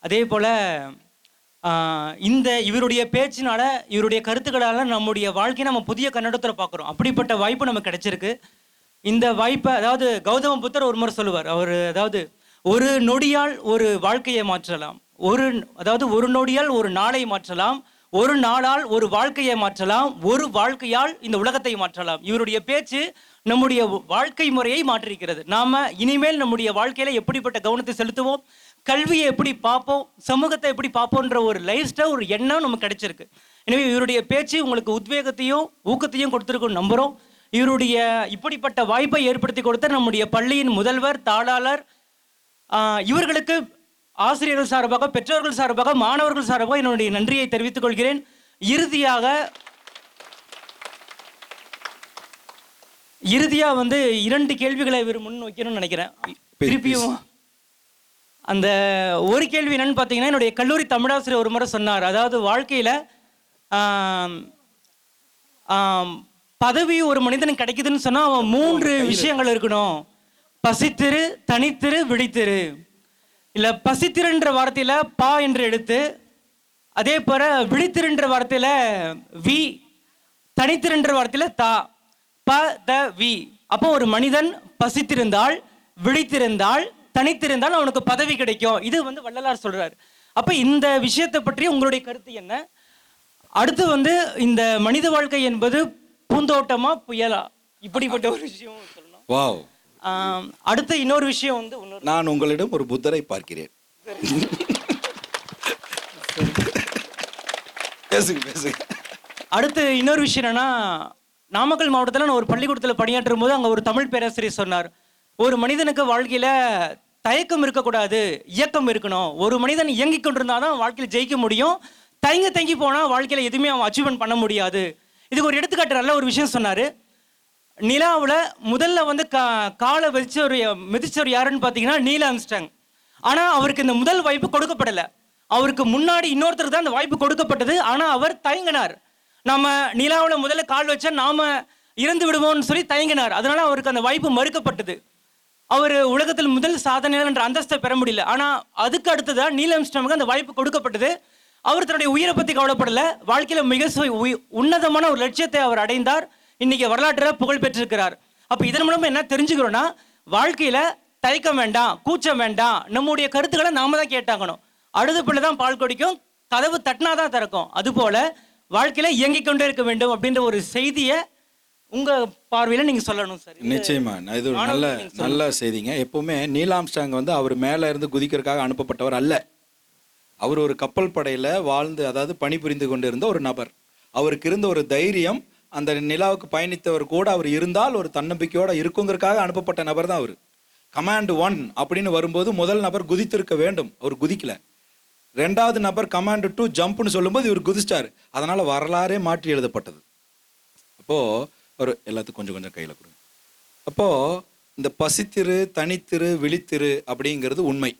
அதே போல் இந்த இவருடைய பேச்சினால, இவருடைய கருத்துக்களால் நம்முடைய வாழ்க்கையை நம்ம புதிய கண்ணோட்டத்தில் பார்க்குறோம். அப்படிப்பட்ட வாய்ப்பு நமக்கு கிடைச்சிருக்கு. இந்த வாய்ப்பை அதாவது கௌதம புத்தர் ஒரு முறை சொல்லுவார். அவர் அதாவது ஒரு நொடியால் ஒரு வாழ்க்கையை மாற்றலாம், ஒரு நொடியால் ஒரு நாளை மாற்றலாம், ஒரு நாளால் ஒரு வாழ்க்கையை மாற்றலாம், ஒரு வாழ்க்கையால் இந்த உலகத்தை மாற்றலாம். இவருடைய பேச்சு நம்முடைய வாழ்க்கை முறையை மாற்றிருக்கிறது. நாம இனிமேல் நம்முடைய வாழ்க்கையில எப்படிப்பட்ட கவனத்தை செலுத்துவோம், கல்வியை எப்படி பார்ப்போம், சமூகத்தை எப்படி பார்ப்போன்ற ஒரு லைஃப் ஸ்டைல், ஒரு எண்ணம் நமக்கு கிடைச்சிருக்கு. எனவே இவருடைய பேச்சு உங்களுக்கு உத்வேகத்தையும் ஊக்கத்தையும் கொடுத்துருக்கும் நம்புகிறோம். இவருடைய இப்படிப்பட்ட வாய்ப்பை ஏற்படுத்தி கொடுத்த நம்முடைய பள்ளியின் முதல்வர், தாளாளர், இவர்களுக்கு ஆசிரியர்கள் சார்பாக, பெற்றோர்கள் சார்பாக, மாணவர்கள் சார்பாக என்னுடைய நன்றியை தெரிவித்துக் கொள்கிறேன். இறுதியா வந்து 2 கேள்விகளை இவர் முன் வைக்கணும்னு நினைக்கிறேன். திருப்பியும் அந்த ஒரு கேள்வி என்னன்னு பார்த்தீங்கன்னா, என்னுடைய கல்லூரி தமிழாசிரியர் ஒரு முறை சொன்னார். அதாவது வாழ்க்கையில் பதவி ஒரு மனிதனுக்கு கிடைக்குதுன்னு சொன்னால் அவன் 3 விஷயங்கள் இருக்கணும். பசித்திரு, தனித்திரு, விழித்திரு. இல்லை பசித்திருன்ற வார்த்தையில் பா என்று எடுத்து, அதே போல விழித்திருன்ற வார்த்தையில் வி, தனித்திருன்ற வார்த்தையில் தா, ப த வி. அப்போ ஒரு மனிதன் பசித்திருந்தால், விழித்திருந்தால், தனித்திருந்தால் அவனுக்கு பதவி கிடைக்கும். இது வந்து வள்ளலார் சொல்றார். அப்போ இந்த விஷயத்தை பற்றி உங்களுடைய கருத்து என்ன? அடுத்து வந்து இந்த மனித வாழ்க்கை என்பது பூந்தோட்டமா புயலா, இப்படிப்பட்ட ஒரு விஷயம் சொல்லணும். வாவ். அடுத்த இன்னொரு விஷயம் வந்து நான் உங்களிடம் ஒரு புத்தரை பார்க்கிறேன். அடுத்து இன்னொரு விஷயம் என்னன்னா, நாமக்கல் மாவட்டத்தில் நான் ஒரு பள்ளிக்கூடத்தில் பணியாற்றும் போது அங்கே ஒரு தமிழ் பேராசிரியர் சொன்னார், ஒரு மனிதனுக்கு வாழ்க்கையில் தயக்கம் இருக்கக்கூடாது, இயக்கம் இருக்கணும். ஒரு மனிதன் இயங்கி கொண்டிருந்தால் தான் வாழ்க்கையில் ஜெயிக்க முடியும். தயங்கி போனால் வாழ்க்கையில் எதுவுமே அவன் அச்சீவ்மெண்ட் பண்ண முடியாது. இதுக்கு ஒரு எடுத்துக்காட்டு நல்ல ஒரு விஷயம் சொன்னார். நிலாவில் முதல்ல வந்து காலை மிதிச்சவர் யாருன்னு பார்த்தீங்கன்னா நீல் ஆம்ஸ்ட்ராங். ஆனால் அவருக்கு இந்த முதல் வாய்ப்பு கொடுக்கப்படலை. அவருக்கு முன்னாடி இன்னொருத்தருக்கு தான் அந்த வாய்ப்பு கொடுக்கப்பட்டது. ஆனால் அவர் தயங்கினார். நம்ம நிலாவில் முதல்ல கால் வச்சா நாம இறந்து விடுவோம்னு சொல்லி தயங்கினார். அதனால அவருக்கு அந்த வாய்ப்பு மறுக்கப்பட்டது. அவர் உலகத்தில் முதல் சாதனையாளர் என்ற அந்தஸ்தை பெற முடியல. ஆனால் அதுக்கு அடுத்ததான் நீல் ஆம்ஸ்ட்ராங்க்கு அந்த வாய்ப்பு கொடுக்கப்பட்டது. அவர் தன்னுடைய உயிரை பற்றி கவலைப்படல. வாழ்க்கையில் மிக உன்னதமான ஒரு லட்சியத்தை அவர் அடைந்தார். இன்னைக்கு வரலாற்றில் புகழ் பெற்றிருக்கிறார். அப்போ இதன் மூலமா என்ன தெரிஞ்சுக்கிறோன்னா, வாழ்க்கையில் தயக்கம் வேண்டாம், கூச்சம் வேண்டாம். நம்முடைய கருத்துக்களை நாம தான் கேட்டாங்கணும். அழுது பிள்ளை தான் பால் குடிக்கும், கதவு தட்டினாதான் திறக்கும். அதுபோல வாழ்க்கையில இயங்கிக் கொண்டே இருக்க வேண்டும் அப்படின்ற ஒரு செய்தியை உங்க பார்வையில நீங்க சொல்லணும் சார். நிச்சயமா, இது ஒரு நல்ல செய்திங்க. எப்பவுமே நீல் ஆம்ஸ்ட்ராங் வந்து அவர் மேல இருந்து குதிக்கிறதுக்காக அனுப்பப்பட்டவர் அல்ல. அவர் ஒரு கப்பல் படையில வாழ்ந்து, அதாவது பணிபுரிந்து கொண்டு இருந்த ஒரு நபர். அவருக்கு இருந்த ஒரு தைரியம், அந்த நிலாவுக்கு பயணித்தவர் கூட அவர் இருந்தால் ஒரு தன்னம்பிக்கையோட இருக்குங்கிறதுக்காக அனுப்பப்பட்ட நபர் தான் அவர். கமாண்ட் 1 அப்படின்னு வரும்போது முதல் நபர் குதித்திருக்க வேண்டும், அவர் குதிக்கல. 2வது நபர் கமாண்ட் 2 ஜம்ப்னு சொல்லும்போது இவர் குதிச்சிட்டார். அதனால வரலாறே மாற்றி எழுதப்பட்டது. அப்போ ஒரு எல்லாத்துக்கும் கொஞ்சம் கையில கொடுங்க. அப்போ இந்த பசித்திரு, தனித்திரு, விழித்திரு அப்படிங்கிறது உண்மை.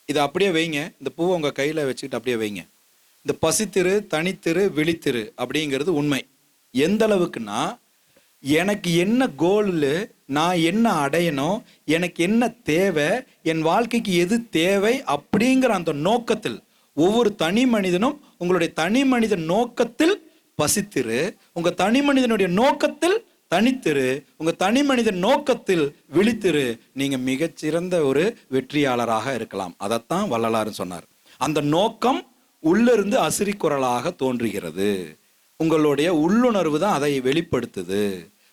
இதை அப்படியே வைங்க. இந்த பூவை உங்க கையில வச்சுக்கிட்டு அப்படியே வைங்க. இந்த பசித்திரு, தனித்திரு, விழித்திரு அப்படிங்கிறது உண்மை. எந்த அளவுக்குன்னா, எனக்கு என்ன கோலு, நான் என்ன அடையணும், எனக்கு என்ன தேவை, என் வாழ்க்கைக்கு எது தேவை அப்படிங்கிற அந்த நோக்கத்தில் ஒவ்வொரு தனி மனிதனும் உங்களுடைய தனி மனித நோக்கத்தில் பசித்திரு, உங்க தனி மனிதனுடைய நோக்கத்தில் தனித்திரு, உங்க தனி மனித நோக்கத்தில் விழித்திரு. நீங்க மிகச்சிறந்த ஒரு வெற்றியாளராக இருக்கலாம். அதைத்தான் வள்ளலார் சொன்னார். அந்த நோக்கம் உள்ளிருந்து அசிரி குரலாக தோன்றுகிறது. உங்களுடைய உள்ளுணர்வு தான் அதை வெளிப்படுத்துது.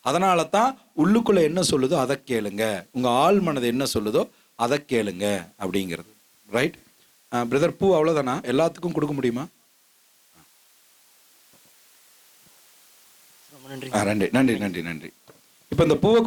அதனால தான் உள்ளுக்குள்ள என்ன சொல்லுதோ அதை கேளுங்க, உங்க ஆள் மனது என்ன சொல்லுதோ அதை கேளுங்க அப்படிங்கிறது. Right brother? பூ அவ்வளோதானா? எல்லாத்துக்கும் கொடுக்க முடியுமா? நன்றி நன்றி நன்றி நன்றி. இப்போ இந்த பூவை